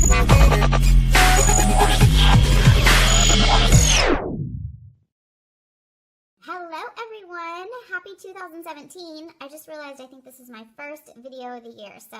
Hello everyone, happy 2017. I just realized I think this is my first video of the year, so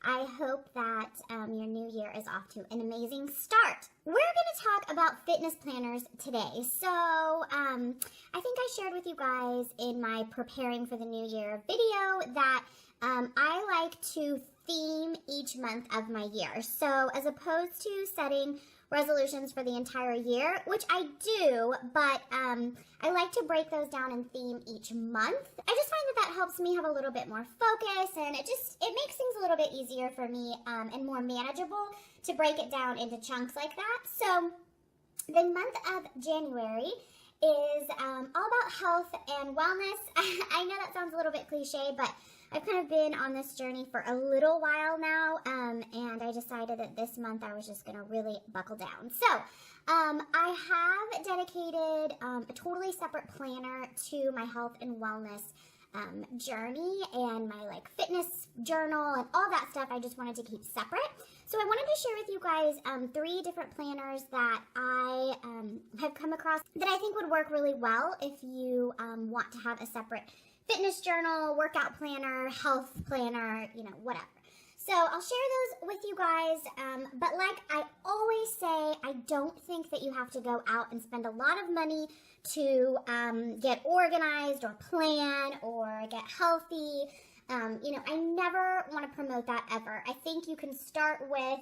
I hope that your new year is off to an amazing start. We're going to talk about fitness planners today. So I think I shared with you guys in my preparing for the new year video that I like to theme each month of my year. So as opposed to setting resolutions for the entire year, which I do, but I like to break those down and theme each month. I just find that helps me have a little bit more focus, and it makes things a little bit easier for me and more manageable to break it down into chunks like that. So the month of January is all about health and wellness. I know that sounds a little bit cliche, but I've kind of been on this journey for a little while now, and I decided that this month I was just going to really buckle down. So I have dedicated a totally separate planner to my health and wellness journey and my fitness journal and all that stuff. I just wanted to keep separate. So I wanted to share with you guys 3 different planners that I have come across that I think would work really well if you want to have a separate fitness journal, workout planner, health planner, whatever. So I'll share those with you guys, but like I always say, I don't think that you have to go out and spend a lot of money to get organized or plan or get healthy. I never want to promote that ever. I think you can start with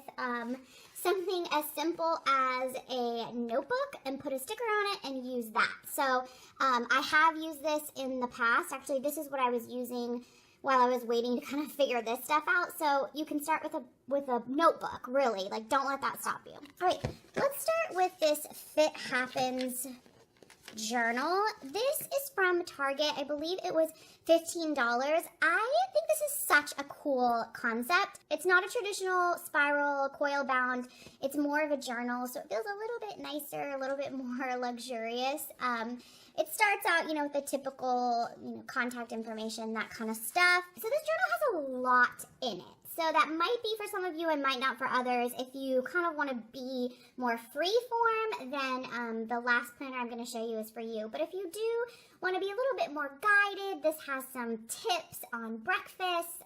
something as simple as a notebook and put a sticker on it and use that. So I have used this in the past. Actually, this is what I was using while I was waiting to kind of figure this stuff out. So you can start with a notebook, really. Don't let that stop you. All right, let's start with this Fit Happens journal. This is from Target. I believe it was $15. I think this is such a cool concept. It's not a traditional spiral coil bound. It's more of a journal, so it feels a little bit nicer, a little bit more luxurious. It starts out, with the typical, contact information, that kind of stuff. So this journal has a lot in it. So that might be for some of you and might not for others. If you kind of want to be more free-form, then the last planner I'm going to show you is for you. But if you do want to be a little bit more guided, this has some tips on breakfast,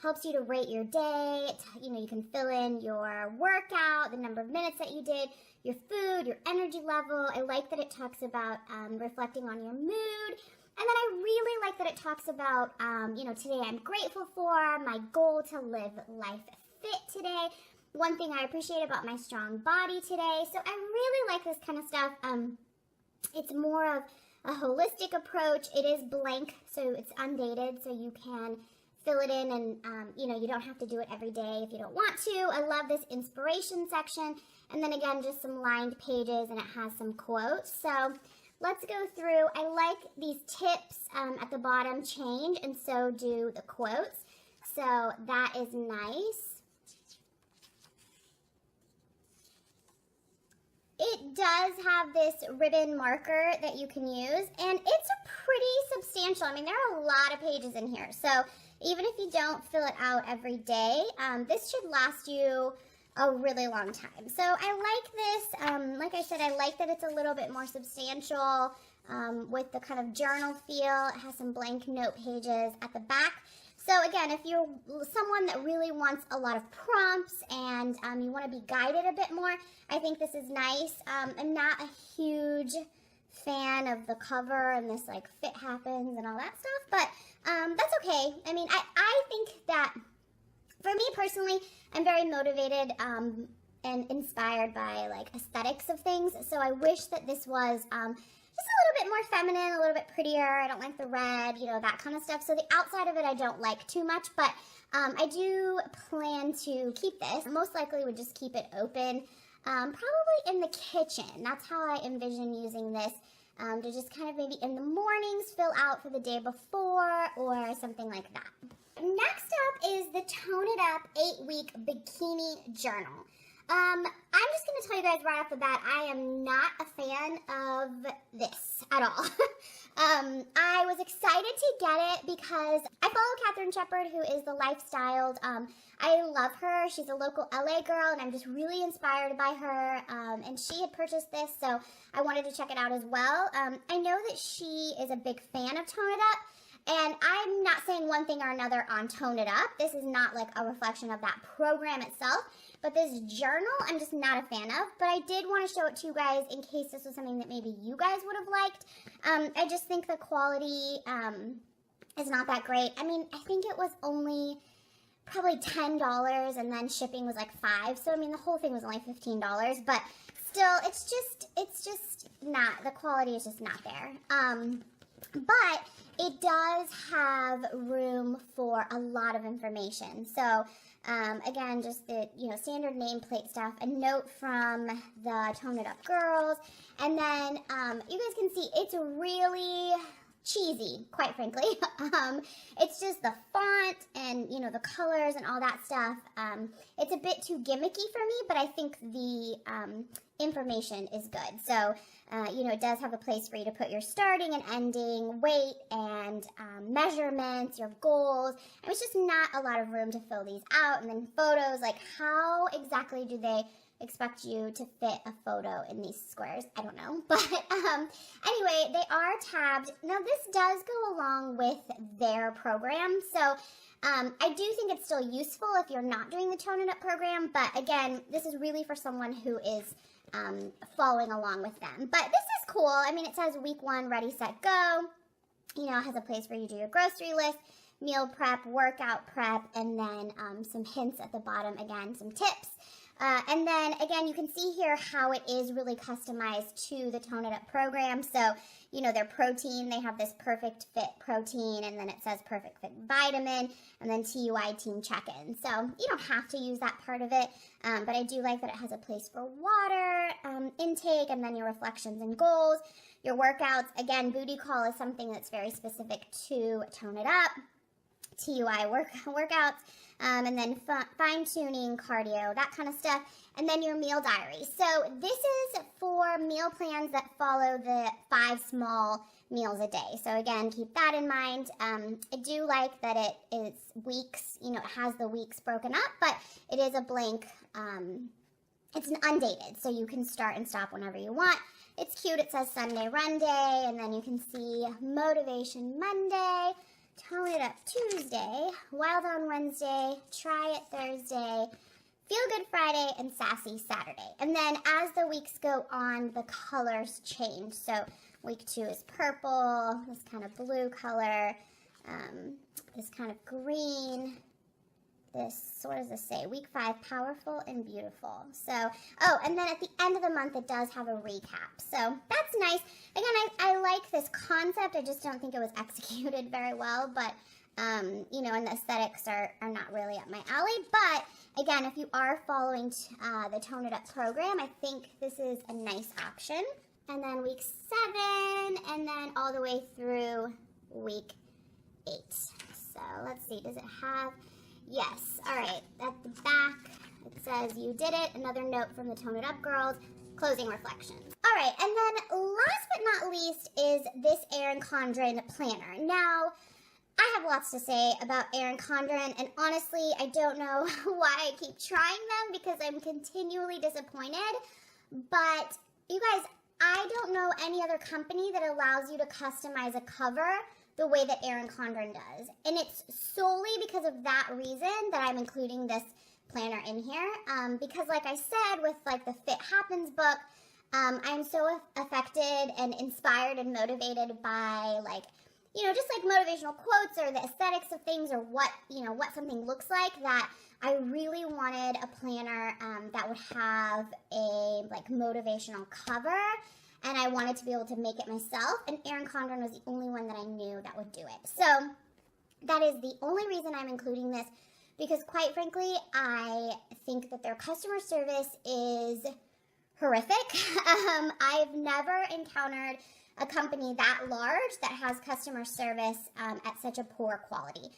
helps you to rate your day. You can fill in your workout, the number of minutes that you did, your food, your energy level. I like that it talks about reflecting on your mood. And then I really like that it talks about, today I'm grateful for, my goal to live life fit today, one thing I appreciate about my strong body today. So I really like this kind of stuff. It's more of a holistic approach. It is blank, so it's undated, so you can fill it in and, you don't have to do it every day if you don't want to. I love this inspiration section. And then again, just some lined pages, and it has some quotes. So let's go through. I like these tips at the bottom change, and so do the quotes. So that is nice. It does have this ribbon marker that you can use, and it's a pretty substantial. I mean, there are a lot of pages in here. So even if you don't fill it out every day, this should last you a really long time. So I like this. Like I said, I like that it's a little bit more substantial with the kind of journal feel. It has some blank note pages at the back. So again, if you're someone that really wants a lot of prompts and you want to be guided a bit more, I think this is nice. I'm not a huge fan of the cover and this Fit Happens and all that stuff, but that's okay. I mean, I think that for me personally, I'm very motivated and inspired by aesthetics of things. So I wish that this was just a little bit more feminine, a little bit prettier. I don't like the red, that kind of stuff. So the outside of it I don't like too much, but I do plan to keep this. Most likely would just keep it open, probably in the kitchen. That's how I envision using this, to just kind of maybe in the mornings fill out for the day before or something like that. Next up is the Tone It Up 8-Week Bikini Journal. I'm just going to tell you guys right off the bat, I am not a fan of this at all. I was excited to get it because I follow Katherine Shepard, who is the Lifestyled. I love her. She's a local LA girl, and I'm just really inspired by her. And she had purchased this, so I wanted to check it out as well. I know that she is a big fan of Tone It Up. And I'm not saying one thing or another on Tone It Up. This is not like a reflection of that program itself. But this journal, I'm just not a fan of. But I did want to show it to you guys in case this was something that maybe you guys would have liked. I just think the quality is not that great. I mean, I think it was only probably $10 and then shipping was like $5. So, I mean, the whole thing was only $15. But still, it's just not, the quality is just not there. But it does have room for a lot of information. So, again, just the, standard nameplate stuff, a note from the Tone It Up girls, and then, you guys can see it's really cheesy, quite frankly. It's just the font and, the colors and all that stuff. It's a bit too gimmicky for me, but I think the, information is good. So, it does have a place for you to put your starting and ending weight and measurements, your goals. And it's just not a lot of room to fill these out. And then photos, like how exactly do they expect you to fit a photo in these squares? I don't know. But anyway, they are tabbed. Now this does go along with their program. So I do think it's still useful if you're not doing the Tone It Up program. But again, this is really for someone who is following along with them. But this is cool. I mean, it says week 1, ready, set, go. It has a place where you do your grocery list, meal prep, workout prep, and then some hints at the bottom, again, some tips. And then, again, you can see here how it is really customized to the Tone It Up program. So, their protein, they have this Perfect Fit protein, and then it says Perfect Fit vitamin, and then TUI team check-in. So, you don't have to use that part of it, but I do like that it has a place for water intake, and then your reflections and goals. Your workouts, again, booty call is something that's very specific to Tone It Up. TUI workouts, and then fine-tuning, cardio, that kind of stuff, and then your meal diary. So this is for meal plans that follow the 5 small meals a day. So again, keep that in mind. I do like that it is weeks, it has the weeks broken up, but it is a blank, it's an undated, so you can start and stop whenever you want. It's cute. It says Sunday Run Day, and then you can see Motivation Monday, Tone It Up Tuesday, Wild on Wednesday, Try It Thursday, Feel Good Friday, and Sassy Saturday. And then as the weeks go on, the colors change. So week 2 is purple, this kind of blue color, this kind of green, this, what does this say? Week 5, powerful and beautiful. So, and then at the end of the month, it does have a recap. So that's nice. Again, I like this concept. I just don't think it was executed very well. But, and the aesthetics are not really up my alley. But, again, if you are following the Tone It Up program, I think this is a nice option. And then week 7, and then all the way through week 8. So let's see. Does it have... Yes, all right, at the back, it says you did it. Another note from the Tone It Up girls, closing reflections. All right, and then last but not least is this Erin Condren planner. Now, I have lots to say about Erin Condren, and honestly, I don't know why I keep trying them because I'm continually disappointed. But you guys, I don't know any other company that allows you to customize a cover the way that Erin Condren does. And it's solely because of that reason that I'm including this planner in here. Because like I said, with like the Fit Happens book, I'm so affected and inspired and motivated by like, just like motivational quotes or the aesthetics of things or what something looks like, that I really wanted a planner that would have a like motivational cover. And I wanted to be able to make it myself, and Erin Condren was the only one that I knew that would do it. So that is the only reason I'm including this, because quite frankly, I think that their customer service is horrific. I've never encountered a company that large that has customer service at such a poor quality.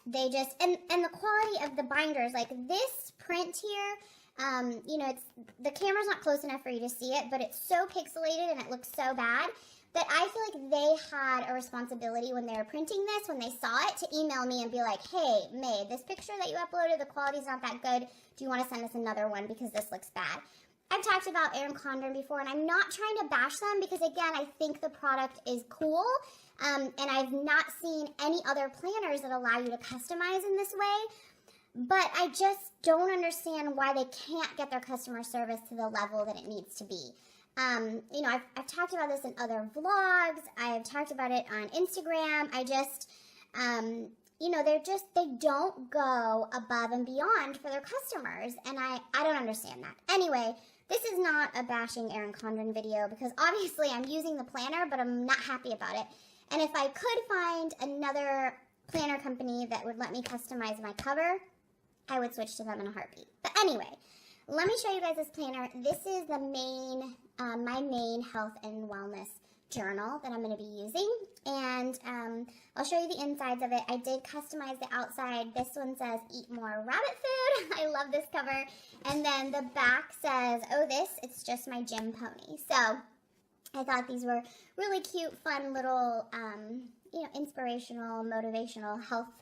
They just, and the quality of the binders, like this print here, You know, the camera's not close enough for you to see it, but it's so pixelated and it looks so bad that I feel like they had a responsibility when they were printing this, when they saw it, to email me and be like, hey, May, this picture that you uploaded, the quality's not that good. Do you want to send us another one because this looks bad? I've talked about Erin Condren before, and I'm not trying to bash them because, again, I think the product is cool, and I've not seen any other planners that allow you to customize in this way, but I just don't understand why they can't get their customer service to the level that it needs to be. You know, I've talked about this in other vlogs. I've talked about it on Instagram. I just, you know, they don't go above and beyond for their customers, and I don't understand that. Anyway, this is not a bashing Erin Condren video because obviously I'm using the planner, but I'm not happy about it. And if I could find another planner company that would let me customize my cover, I would switch to them in a heartbeat. But anyway, let me show you guys this planner. This is the main, my main health and wellness journal that I'm going to be using, and I'll show you the insides of it. I did customize the outside. This one says eat more rabbit food. I love this cover. And then the back says, oh, it's just my gym pony. So I thought these were really cute, fun little, you know, inspirational, motivational health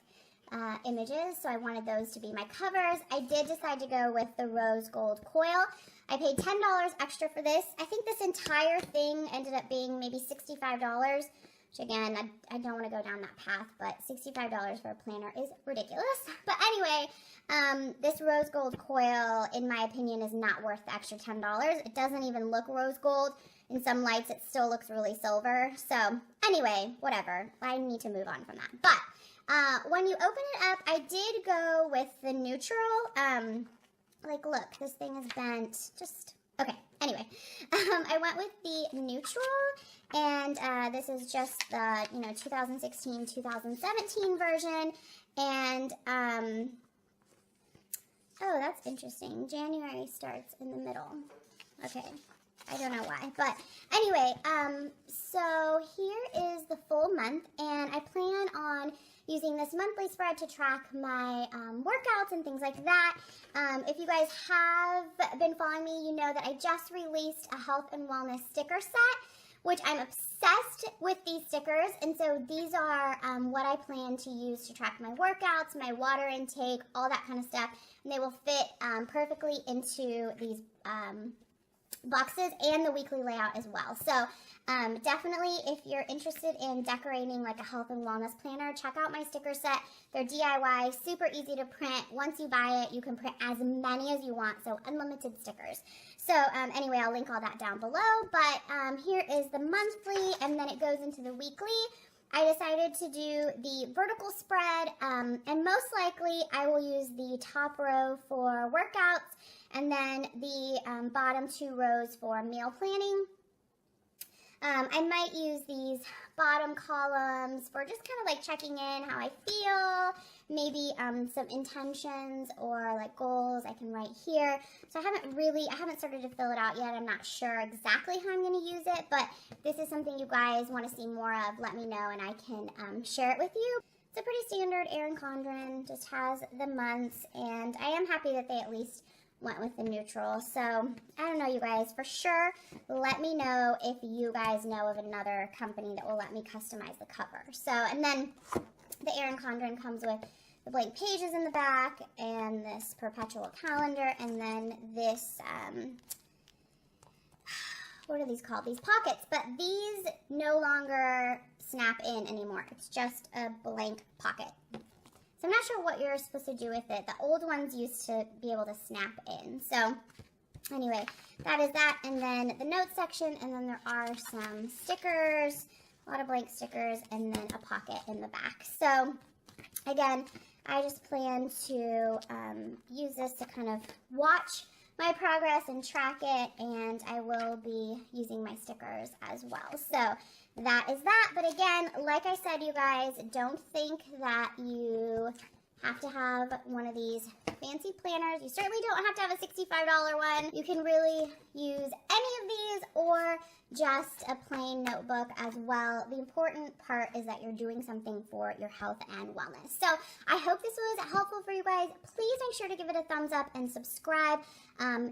images, so I wanted those to be my covers. I did decide to go with the rose gold coil. I paid $10 extra for this. I think this entire thing ended up being maybe $65, which again, I don't want to go down that path, but $65 for a planner is ridiculous. But anyway, this rose gold coil, in my opinion, is not worth the extra $10. It doesn't even look rose gold. In some lights, it still looks really silver. So anyway, whatever. I need to move on from that. But when you open it up, I did go with the neutral. Like, look, this thing is bent. Just, okay. Anyway, I went with the neutral, and this is just the, you know, 2016-2017 version. And, oh, that's interesting. January starts in the middle. Okay. I don't know why, but anyway, so here is the full month, and I plan on using this monthly spread to track my workouts and things like that. If you guys have been following me, you know that I just released a health and wellness sticker set, which I'm obsessed with these stickers, and so these are what I plan to use to track my workouts, my water intake, all that kind of stuff, and they will fit perfectly into these boxes and the weekly layout as well. So definitely, if you're interested in decorating like a health and wellness planner, check out my sticker set. They're DIY, super easy to print. Once you buy it, you can print as many as you want, so unlimited stickers. So anyway, I'll link all that down below, but here is the monthly, and then it goes into the weekly. I decided to do the vertical spread, and most likely I will use the top row for workouts, and then the bottom two rows for meal planning. I might use these bottom columns for just kind of like checking in how I feel, maybe some intentions or like goals I can write here. So I haven't started to fill it out yet. I'm not sure exactly how I'm going to use it, but this is something you guys want to see more of, let me know and I can share it with you. It's a pretty standard Erin Condren, just has the months, and I am happy that they at least went with the neutral. So I don't know, you guys, for sure let me know if you guys know of another company that will let me customize the cover. So, and then the Erin Condren comes with the blank pages in the back and this perpetual calendar, and then this what are these called? These pockets, but these no longer snap in anymore. It's just a blank pocket. So I'm not sure what you're supposed to do with it. The old ones used to be able to snap in. So anyway, that is that. And then the notes section, and then there are some stickers, a lot of blank stickers, and then a pocket in the back. So again, I just plan to use this to kind of watch my progress and track it, and I will be using my stickers as well. So that is that. But again, like I said, you guys, don't think that you have to have one of these fancy planners. You certainly don't have to have a $65 one. You can really use any of these or just a plain notebook as well. The important part is that you're doing something for your health and wellness. So I hope this was helpful for you guys. Please make sure to give it a thumbs up and subscribe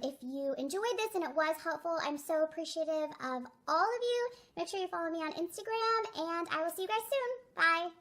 if you enjoyed this and it was helpful. I'm so appreciative of all of you. Make sure you follow me on Instagram, and I will see you guys soon. Bye.